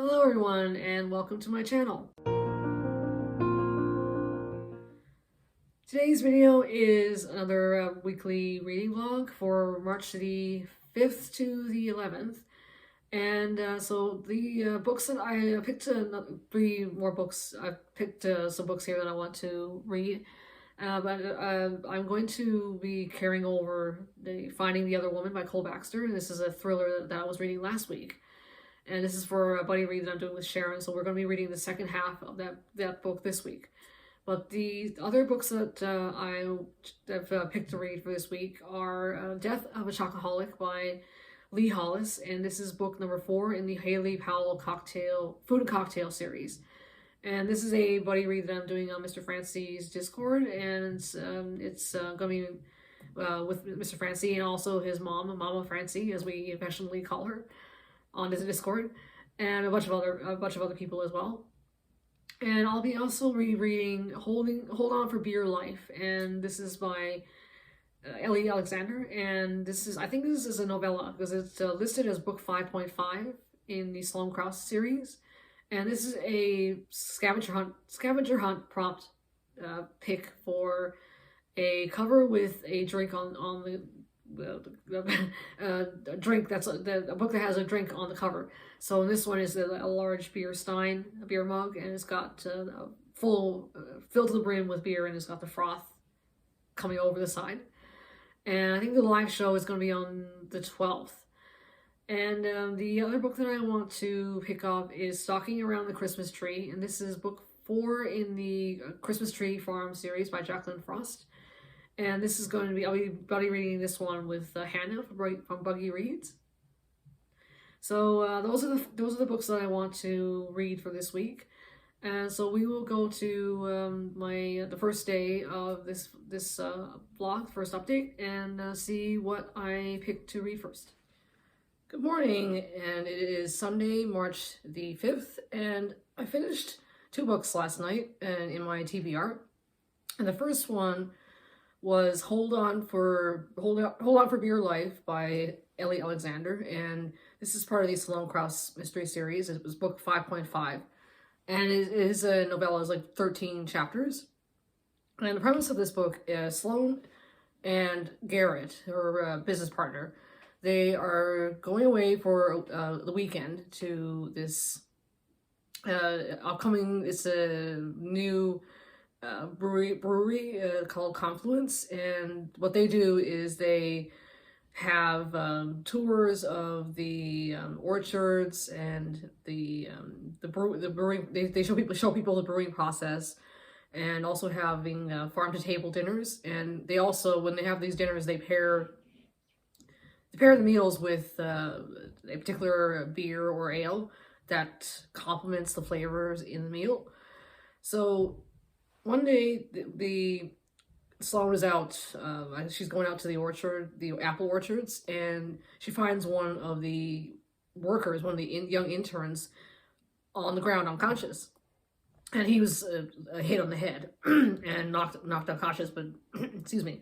Hello everyone and welcome to my channel. Today's video is another weekly reading vlog for March the 5th to the 11th. And so the books that I picked, three more books. I've picked some books here that I want to read. But I'm going to be carrying over Finding the Other Woman by Cole Baxter. This is a thriller that I was reading last week. And this is for a buddy read that I'm doing with Sharon, so we're going to be reading the second half of that book this week. But the other books that I've picked to read for this week are Death of a Chocoholic by Lee Hollis, and this is book number 4 in the Haley Powell Food and Cocktail series. And this is a buddy read that I'm doing on Mr. Francie's Discord, and it's going to be with Mr. Francie and also his mom, Mama Francie, as we affectionately call her, on his Discord, and a bunch of other people as well. And I'll be also rereading Hold On for Beer Life, and this is by Ellie Alexander, and I think this is a novella because it's listed as book 5.5 in the Sloane Cross series, and this is a scavenger hunt prompt pick for a cover with a drink on a drink that's a book that has a drink on the cover. So this one is a large beer stein, a beer mug, and it's got filled to the brim with beer, and it's got the froth coming over the side. And I think the live show is going to be on the 12th. And the other book that I want to pick up is Stalking Around the Christmas Tree, and this is book 4 in the Christmas Tree Farm series by Jacqueline Frost. And this is going to be, I'll be buddy reading this one with Hannah from Buggy Reads. So those are the books that I want to read for this week. And so we will go to the first day of this vlog, first update, and see what I picked to read first. Good morning, and it is Sunday, March the 5th, and I finished 2 books last night in my TBR. And the first one was Hold On for Beer Life by Ellie Alexander, and this is part of the Sloane Cross mystery series. It was book 5.5, and it is a novella. It's like 13 chapters. And the premise of this book is Sloane and Garrett, her business partner, they are going away for the weekend to this it's a new brewery called Confluence, and what they do is they have tours of the orchards and the brewing. They show people the brewing process, and also having farm to table dinners. And they also, when they have these dinners, they pair the meals with a particular beer or ale that complements the flavors in the meal. So one day, the Sloane is out. She's going out to the apple orchards, and she finds one of the workers, one of the young interns, on the ground unconscious, and he was hit on the head and knocked unconscious. But excuse me,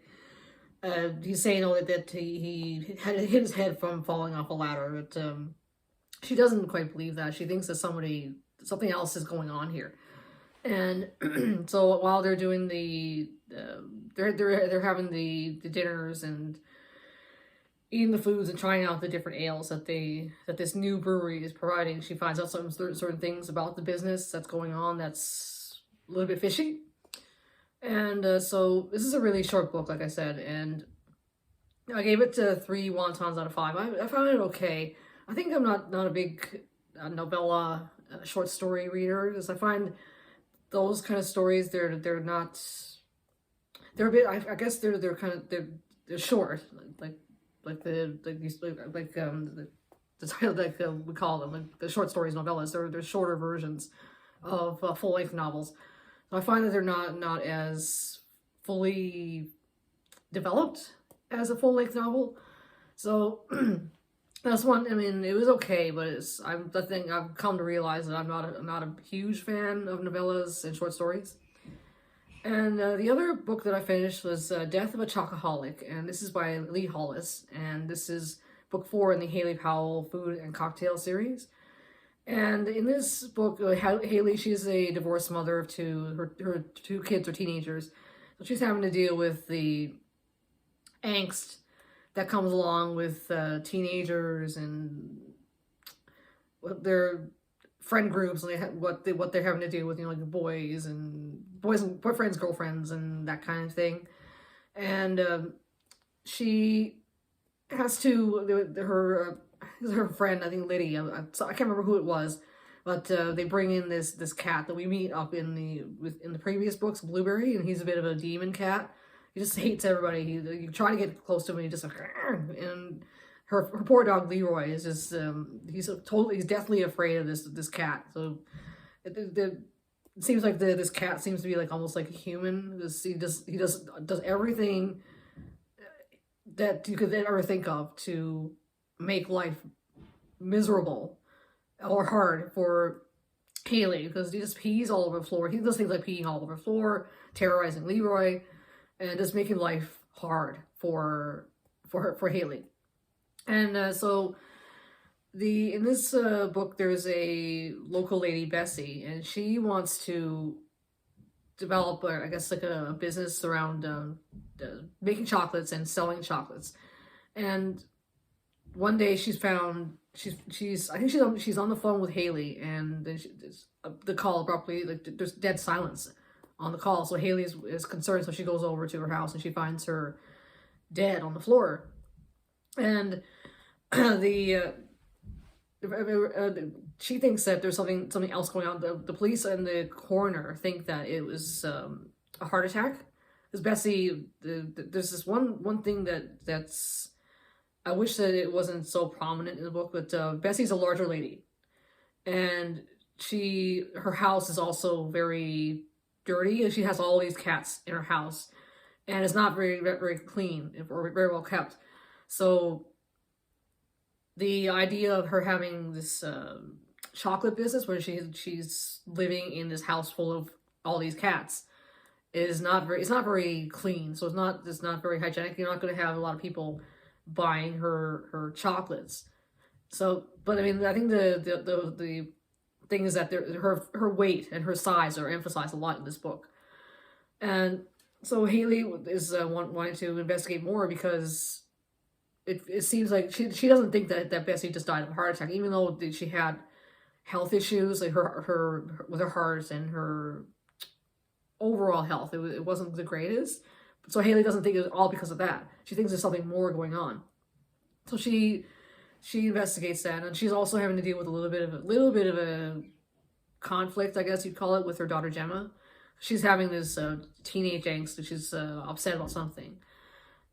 he's saying that he had hit his head from falling off a ladder. But she doesn't quite believe that. She thinks that something else is going on here. And so while they're doing they're having the dinners and eating the foods and trying out the different ales that this new brewery is providing, she finds out some certain things about the business that's going on that's a little bit fishy. And so this is a really short book, like I said, and I gave it 3 wontons out of 5. I found it okay. I think I'm not a big novella short story reader, because I find those kind of stories, they're a bit, I guess they're short, like the title, like we call them, like the short stories, novellas. They're shorter versions of full-length novels. So I find that they're not as fully developed as a full-length novel. So that's one. I mean, it was okay, but I think I've come to realize that I'm not a huge fan of novellas and short stories. And the other book that I finished was Death of a Chocoholic, and this is by Lee Hollis, and this is book 4 in the Haley Powell Food and Cocktail series. And in this book, Haley, she's a divorced mother of two. Her two kids are teenagers. So she's having to deal with the angst that comes along with teenagers and their friend groups and what they're having to deal with, like boys and boyfriends, girlfriends, and that kind of thing. And she has to her friend, I think Lydia. I can't remember who it was, but they bring in this cat that we meet up in the previous books, Blueberry, and he's a bit of a demon cat. He just hates everybody. You try to get close to him, and he just like, and her poor dog Leroy is just he's deathly afraid of this cat. So it seems like this cat seems to be like almost like a human. He does everything that you could ever think of to make life miserable or hard for Haley, because he just pees all over the floor. He does things like peeing all over the floor, terrorizing Leroy, and just making life hard for Haley. And so in this book, there's a local lady, Bessie, and she wants to develop, I guess, like a business around making chocolates and selling chocolates. And one day she's on the phone with Haley, and then the call abruptly, like there's dead silence on the call. So Haley is concerned, so she goes over to her house and she finds her dead on the floor. And she thinks that there's something else going on. The police and the coroner think that it was a heart attack. Because Bessie, there's this one thing that's I wish that it wasn't so prominent in the book, but Bessie's a larger lady, and her house is also very dirty, and she has all these cats in her house, and it's not very clean or very well kept. So the idea of her having this chocolate business where she's living in this house full of all these cats it's not very clean. So it's not very hygienic. You're not going to have a lot of people buying her chocolates. So, but I mean, I think the thing is that her weight and her size are emphasized a lot in this book. And so Haley is wanting to investigate more, because it seems like she doesn't think that Bessie just died of a heart attack, even though she had health issues, like her with her heart and her overall health. It wasn't the greatest. So Haley doesn't think it's all because of that. She thinks there's something more going on. So she investigates that, and she's also having to deal with a little bit of a conflict, I guess you'd call it, with her daughter Gemma. She's having this teenage angst. She's upset about something,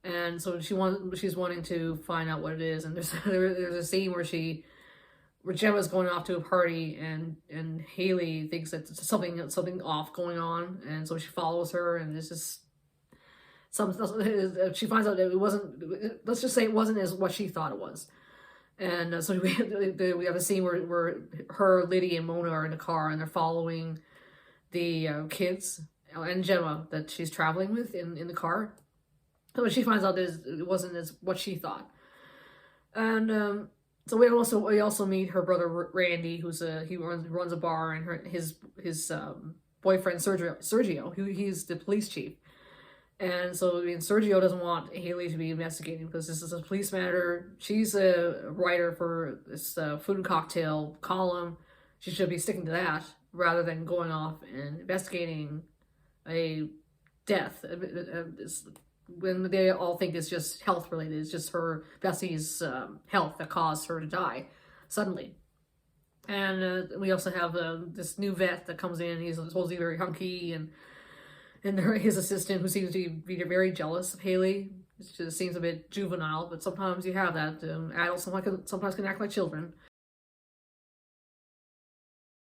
and so she's wanting to find out what it is. And there's a scene where Gemma's going off to a party, and Haley thinks that something off going on, and so she follows her, and it's just she finds out that it wasn't. Let's just say it wasn't as what she thought it was. And so we have a scene where her, Liddy, and Mona are in a car, and they're following the kids and Gemma that she's traveling with in the car. So she finds out that it wasn't as what she thought. And so we also meet her brother Randy, he runs a bar, and his boyfriend Sergio, who he's the police chief. And so, I mean, Sergio doesn't want Haley to be investigating because this is a police matter. She's a writer for this food and cocktail column. She should be sticking to that rather than going off and investigating a death. When they all think it's just health related. It's just Bessie's health that caused her to die suddenly. And we also have this new vet that comes in. He's supposedly very hunky, and his assistant, who seems to be very jealous of Haley. It just seems a bit juvenile, but sometimes you have that. Adults sometimes can act like children.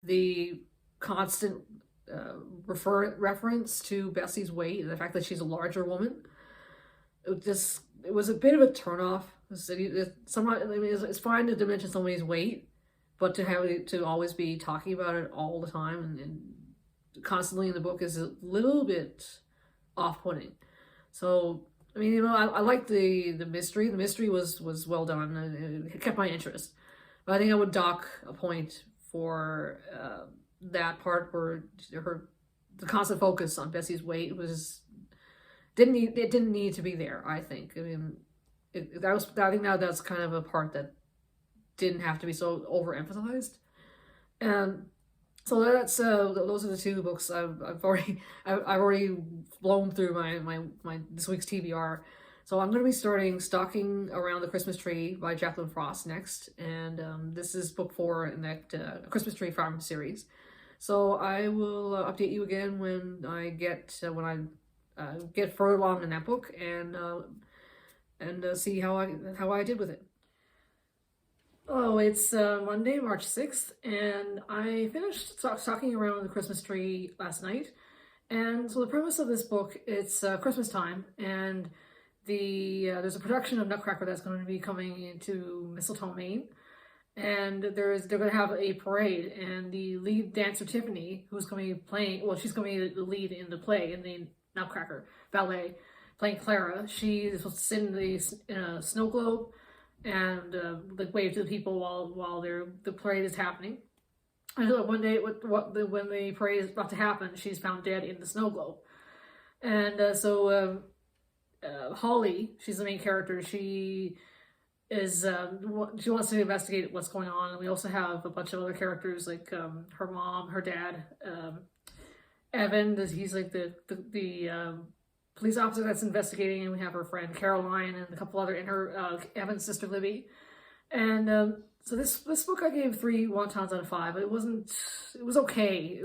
The constant reference to Bessie's weight and the fact that she's a larger woman, it was a bit of a turnoff. It's fine to mention somebody's weight, but to always be talking about it all the time and constantly in the book is a little bit off-putting. So, I mean, I like the mystery. The mystery was well done. It kept my interest. But I think I would dock a point for that part where the constant focus on Bessie's weight didn't need to be there. I think. I mean, I think now that's kind of a part that didn't have to be so overemphasized. And so that's those are the two books I've already blown through my this week's TBR. So I'm going to be starting Stalking Around the Christmas Tree by Jacqueline Frost next, and this is book 4 in that Christmas Tree Farm series. So I will update you again when I get further along in that book and see how I did with it. Oh, it's Monday, March 6th, and I finished Stalking Around the Christmas Tree last night. And so the premise of this book, it's Christmas time, and there's a production of Nutcracker that's going to be coming into Mistletoe, Maine. And they're going to have a parade, and the lead dancer, Tiffany, who's going to be playing, well, she's going to be the lead in the play, in the Nutcracker ballet, playing Clara. She's supposed to sit in a snow globe and wave to the people while the parade is happening. And one day, when the parade is about to happen, she's found dead in the snow globe. And so Holly, she's the main character. She wants to investigate what's going on, and we also have a bunch of other characters like her mom, her dad, Evan. He's like the police officer that's investigating, and we have her friend Caroline and a couple other, and her Evan's sister Libby. And so this book I gave 3 wontons out of 5. It was okay.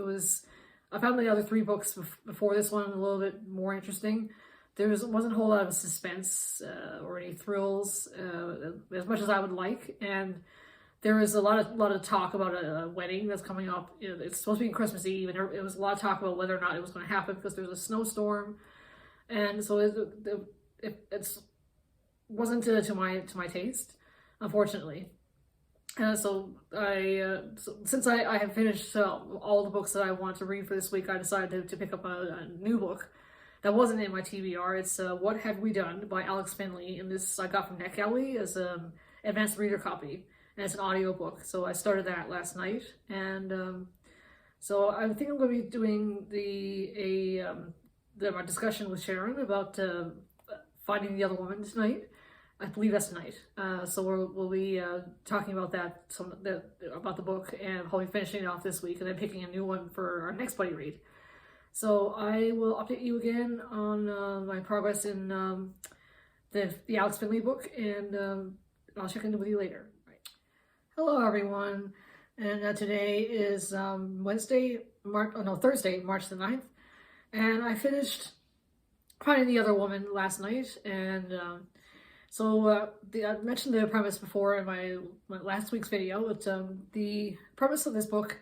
I found the other 3 books before this one a little bit more interesting. There wasn't a whole lot of suspense or any thrills as much as I would like, and there was a lot of talk about a wedding that's coming up. It's supposed to be Christmas Eve, and it was a lot of talk about whether or not it was going to happen because there was a snowstorm, and so it wasn't to my taste, unfortunately. So since I have finished all the books that I want to read for this week, I decided to pick up a new book that wasn't in my TBR. It's What Have We Done by Alex Finley, and this I got from NetGalley as an advanced reader copy, and it's an audiobook. So I started that last night, and so I think I'm going to be doing my discussion with Sharon about Finding the Other Woman tonight. I believe that's tonight. So we'll be talking about about the book, and probably finishing it off this week, and then picking a new one for our next buddy read. So I will update you again on my progress in the Alex Finley book, and I'll check in with you later. Right. Hello, everyone, and today is Thursday, March the 9th, and I finished Finding the Other Woman last night, and I mentioned the premise before in my last week's video. But the premise of this book,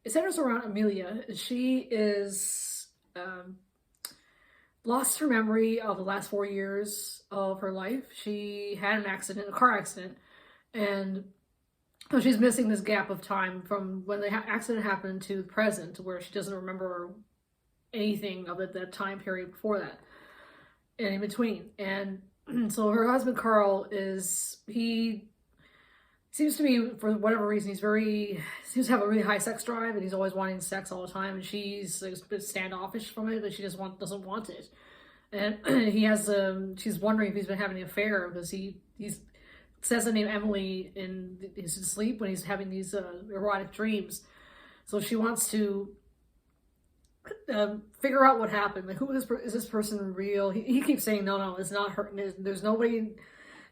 it centers around Amelia. She is lost her memory of the last 4 years of her life. She had a car accident, and so she's missing this gap of time from when the accident happened to the present, where she doesn't remember anything of that time period before that, and in between. And so her husband Carl he seems to be, for whatever reason, seems to have a really high sex drive, and he's always wanting sex all the time, and she's like a bit standoffish from it, but she just doesn't want it. And she's wondering if he's been having an affair, because he says the name Emily in his sleep when he's having these erotic dreams. So she wants to figure out what happened. Like, is this person real? He keeps saying, no, it's not her. There's nobody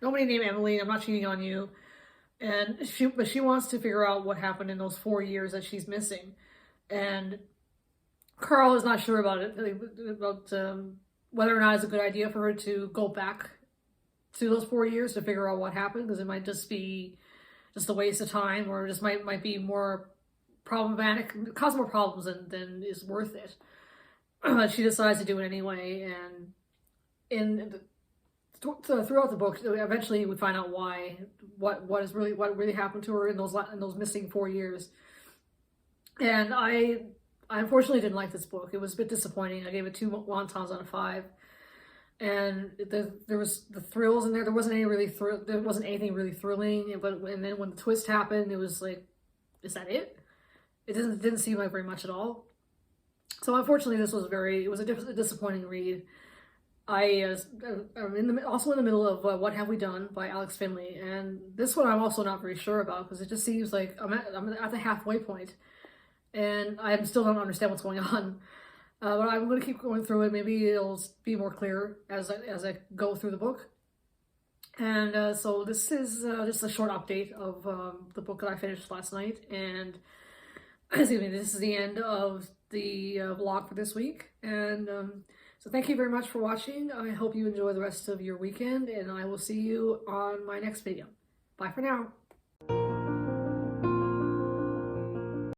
named Emily. I'm not cheating on you. But she wants to figure out what happened in those 4 years that she's missing. And Carl is not sure about it, about whether or not it's a good idea for her to go back to those 4 years to figure out what happened, because it might just be just a waste of time, or just might be more problematic, cause more problems than is worth it. She decides to do it anyway, and throughout the book, eventually we find out what really happened to her in those missing 4 years. And I unfortunately didn't like this book. It was a bit disappointing. I gave it 2 wontons out of 5. And there was the thrills in there. There wasn't anything really thrilling. And then when the twist happened, it was like, is that it? it didn't seem like very much at all. So unfortunately, this was it was a disappointing read. I'm also in the middle of What Have We Done by Alex Finley, and this one I'm also not very sure about because it just seems like I'm at the halfway point, and I still don't understand what's going on. But I'm going to keep going through it. Maybe it'll be more clear as I go through the book. And so this is just a short update of the book that I finished last night. And excuse me, this is the end of the vlog for this week. And so thank you very much for watching. I hope you enjoy the rest of your weekend, and I will see you on my next video. Bye for now.